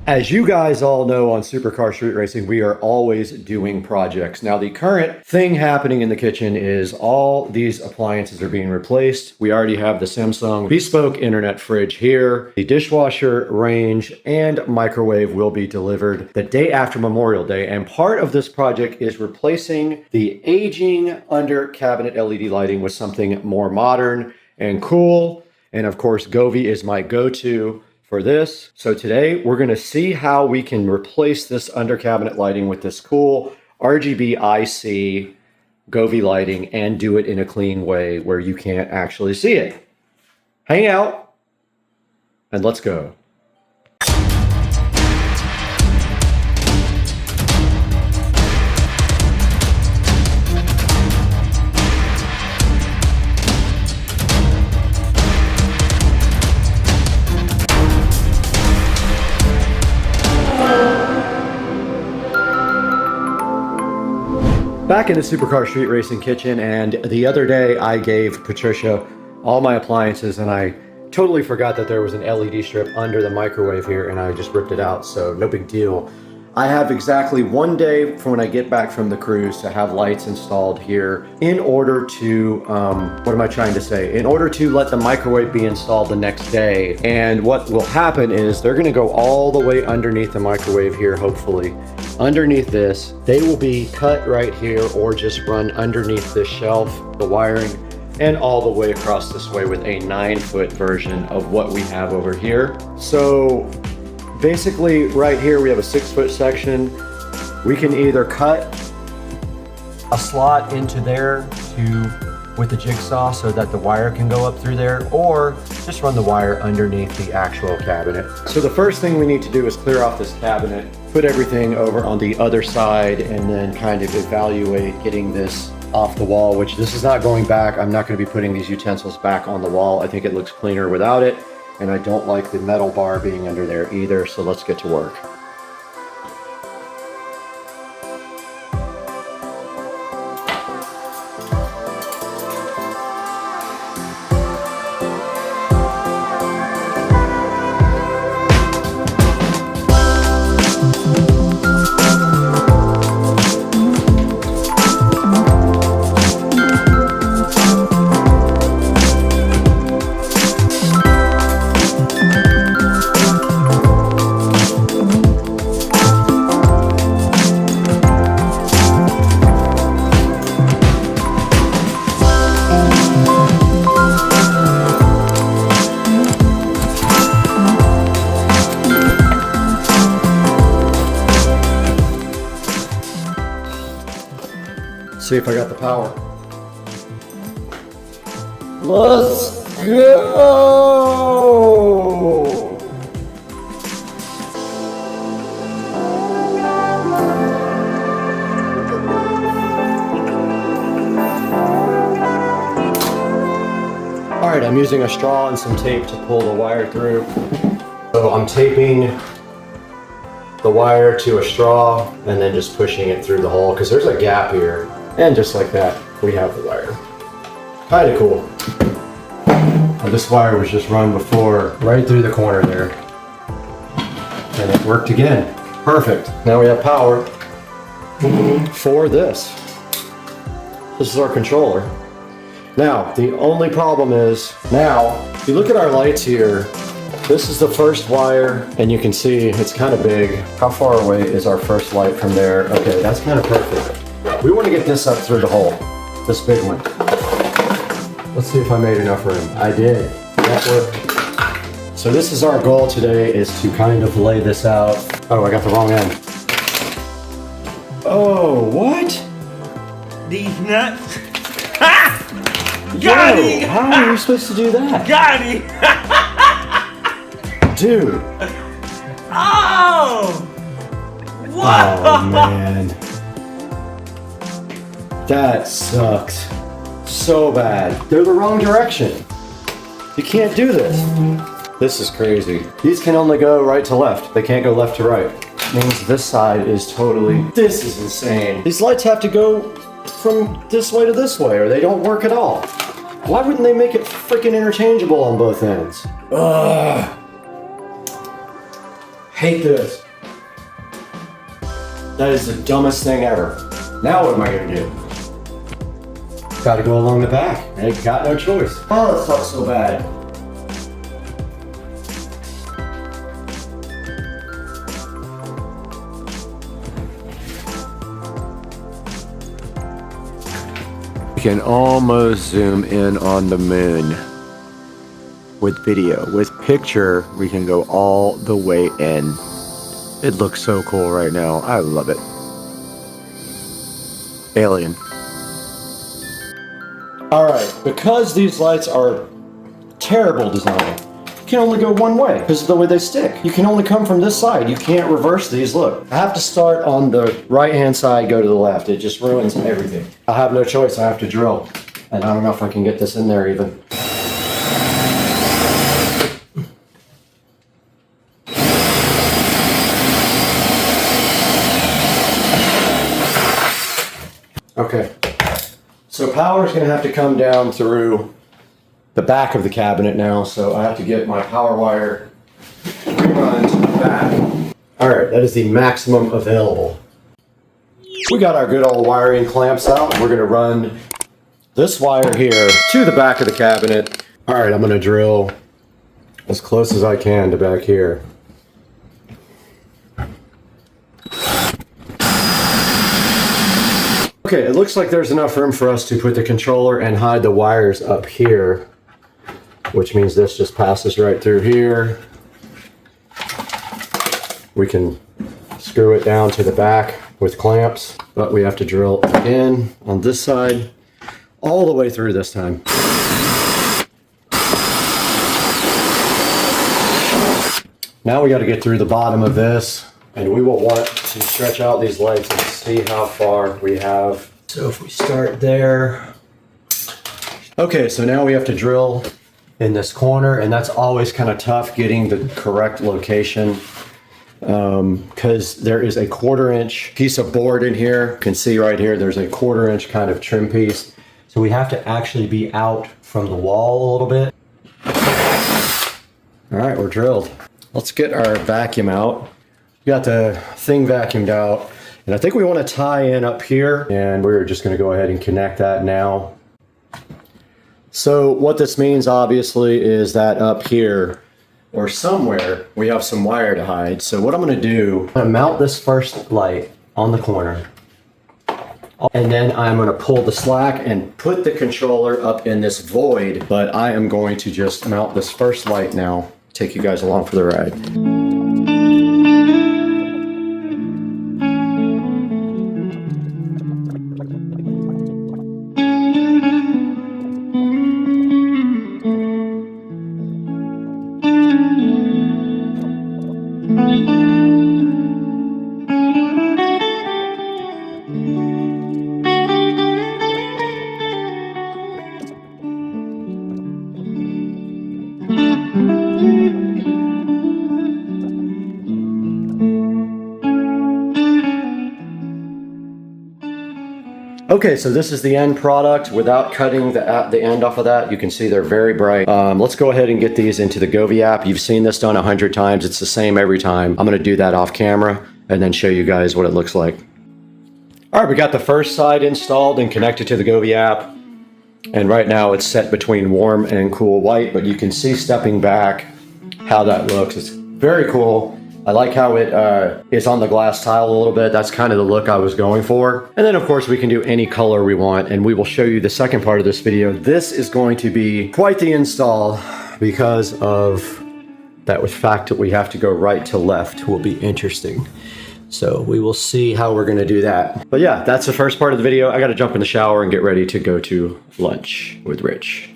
As you guys all know, on Supercar Street Racing, we are always doing projects. Now, the current thing happening in the kitchen is all these appliances are being replaced. We already have the Samsung Bespoke Internet fridge here. The dishwasher, range, and microwave will be delivered the day after Memorial Day. And part of this project is replacing the aging under cabinet LED lighting with something more modern and cool. And of course, Govee is my go-to for this. So today we're going to see how we can replace this under cabinet lighting with this cool RGBIC Govee lighting and do it in a clean way where you can't actually see it. Hang out and let's go. Back in the Supercar Street Racing kitchen, and the other day I gave Patricia all my appliances and I totally forgot that there was an LED strip under the microwave here and I just ripped it out, so no big deal. I have exactly 1 day from when I get back from the cruise to have lights installed here in order to, what am I trying to say? In order to let the microwave be installed the next day. And what will happen is they're gonna go all the way underneath the microwave here, hopefully. Underneath this, they will be cut right here or just run underneath this shelf, the wiring, and all the way across this way with a 9-foot version of what we have over here. So basically right here we have a 6-foot section. We can either cut a slot into there with the jigsaw so that the wire can go up through there, or just run the wire underneath the actual cabinet. So the first thing we need to do is clear off this cabinet, put everything over on the other side, and then kind of evaluate getting this off the wall, which this is not going back. I'm not going to be putting these utensils back on the wall. I think it looks cleaner without it. And I don't like the metal bar being under there either, so let's get to work. See if I got the power. Let's go! All right, I'm using a straw and some tape to pull the wire through. So I'm taping the wire to a straw and then just pushing it through the hole because there's a gap here. And just like that, we have the wire. Kind of cool. Now, this wire was just run before, right through the corner there. And it worked again. Perfect. Now we have power for this. This is our controller. Now, the only problem is, now, if you look at our lights here, this is the first wire, and you can see it's kind of big. How far away is our first light from there? Okay, that's kind of perfect. We want to get this up through the hole, this big one. Let's see if I made enough room. I did. That worked. So this is our goal today, is to kind of lay this out. Oh, I got the wrong end. Oh, what? These nuts. Ha! Got it! How are you supposed to do that? Got it! Dude. Oh! What? Oh, man. That sucks so bad. They're the wrong direction. You can't do this. This is crazy. These can only go right to left. They can't go left to right. Means this side is totally... This is insane. These lights have to go from this way to this way or they don't work at all. Why wouldn't they make it freaking interchangeable on both ends? Ugh. Hate this. That is the dumbest thing ever. Now what am I gonna do? Gotta go along the back. I got no choice. Oh, that sucks so bad. You can almost zoom in on the moon with video. With picture, we can go all the way in. It looks so cool right now. I love it. Alien. Alright, because these lights are terrible design, you can only go one way because of the way they stick. You can only come from this side. You can't reverse these. Look, I have to start on the right-hand side, go to the left. It just ruins everything. I have no choice. I have to drill. And I don't know if I can get this in there even. Okay, so power is going to have to come down through the back of the cabinet now, so I have to get my power wire run to the back. Alright, that is the maximum available. We got our good old wiring clamps out. We're going to run this wire here to the back of the cabinet. Alright, I'm going to drill as close as I can to back here. Okay, it looks like there's enough room for us to put the controller and hide the wires up here, which means this just passes right through here. We can screw it down to the back with clamps, but we have to drill again on this side all the way through this time. Now we got to get through the bottom of this, and we will want to stretch out these lights and see how far we have. So if we start there. Okay, so now we have to drill in this corner, and that's always kind of tough getting the correct location because there is a 1/4 inch piece of board in here. You can see right here, there's a 1/4 inch kind of trim piece. So we have to actually be out from the wall a little bit. All right, we're drilled. Let's get our vacuum out. We got the thing vacuumed out, and I think we want to tie in up here, and we're just going to go ahead and connect that now. So what this means obviously is that up here or somewhere we have some wire to hide. So what I'm going to do, I'm going to mount this first light on the corner, and then I'm going to pull the slack and put the controller up in this void, but I am going to just mount this first light now, take you guys along for the ride. Okay, so this is the end product. Without cutting the end off of that, you can see they're very bright. Let's go ahead and get these into the Govee app. You've seen this done 100 times. It's the same every time. I'm going to do that off camera and then show you guys what it looks like. All right, we got the first side installed and connected to the Govee app. And right now it's set between warm and cool white, but you can see stepping back how that looks. It's very cool. I like how it is on the glass tile a little bit. That's kind of the look I was going for. And then of course we can do any color we want, and we will show you the second part of this video. This is going to be quite the install because of that fact that we have to go right to left will be interesting. So we will see how we're gonna do that. But yeah, that's the first part of the video. I gotta jump in the shower and get ready to go to lunch with Rich.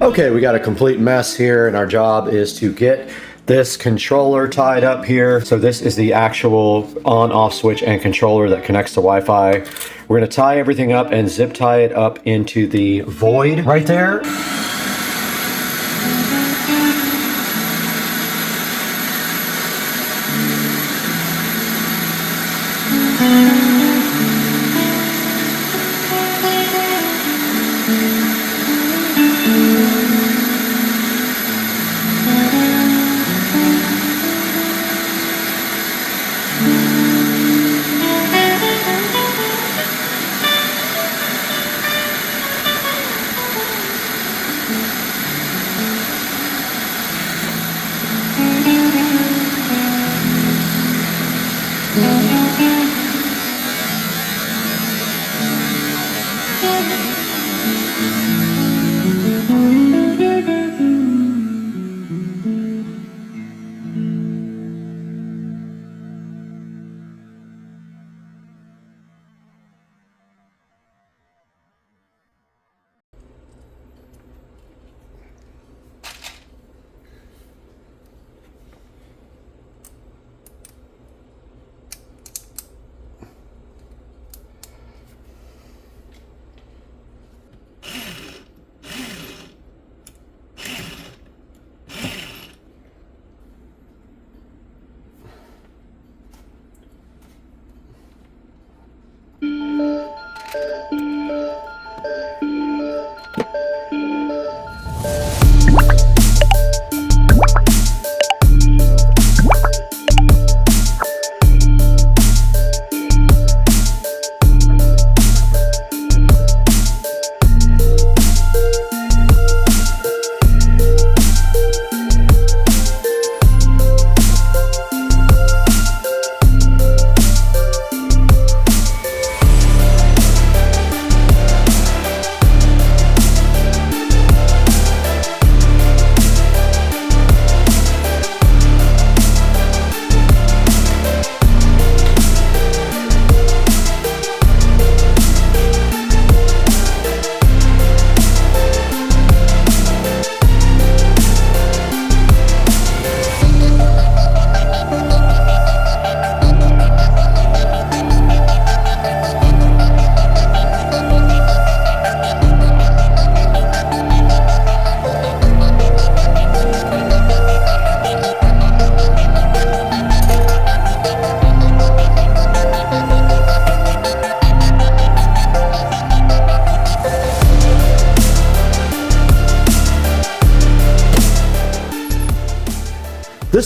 Okay, we got a complete mess here, and our job is to get this controller tied up here. So this is the actual on-off switch and controller that connects to Wi-Fi. We're gonna tie everything up and zip tie it up into the void right there.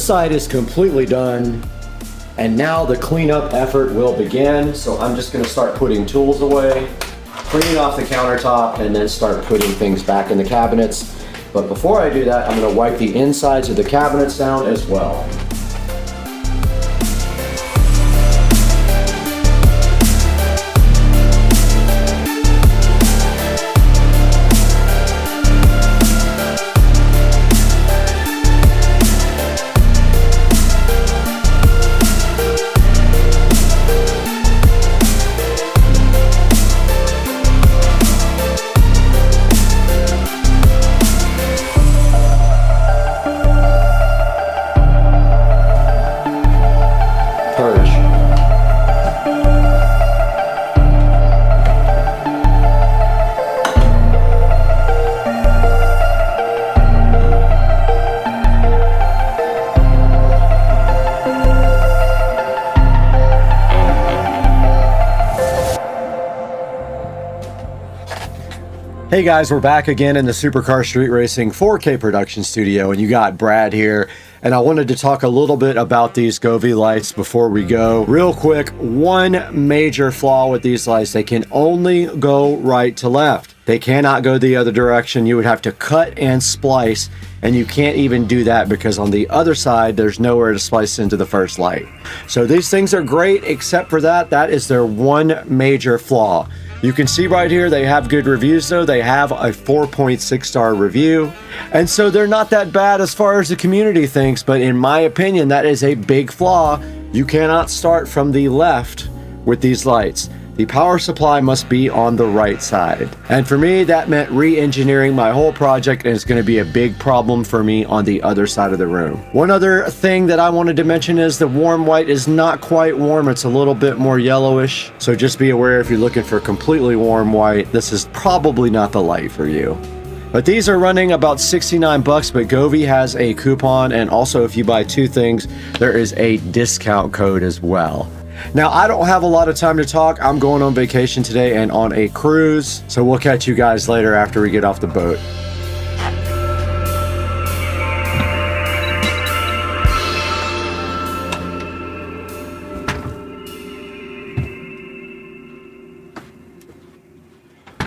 this side is completely done, and now the cleanup effort will begin. So I'm just gonna start putting tools away, cleaning off the countertop, and then start putting things back in the cabinets. But before I do that, I'm gonna wipe the insides of the cabinets down as well. Purge. Hey guys, we're back again in the Supercar Street Racing 4K production studio, and you got Brad here. And I wanted to talk a little bit about these Govee lights before we go. Real quick, one major flaw with these lights: they can only go right to left. They cannot go the other direction. You would have to cut and splice, and you can't even do that because on the other side, there's nowhere to splice into the first light. So these things are great, except for that. That is their one major flaw. You can see right here, they have good reviews though. They have a 4.6 star review. And so they're not that bad as far as the community thinks, but in my opinion, that is a big flaw. You cannot start from the left with these lights. The power supply must be on the right side. And for me, that meant re-engineering my whole project, and it's gonna be a big problem for me on the other side of the room. One other thing that I wanted to mention is the warm white is not quite warm. It's a little bit more yellowish. So just be aware, if you're looking for completely warm white, this is probably not the light for you. But these are running about 69 bucks, but Govee has a coupon, and also if you buy two things, there is a discount code as well. Now, I don't have a lot of time to talk. I'm going on vacation today and on a cruise, so we'll catch you guys later after we get off the boat.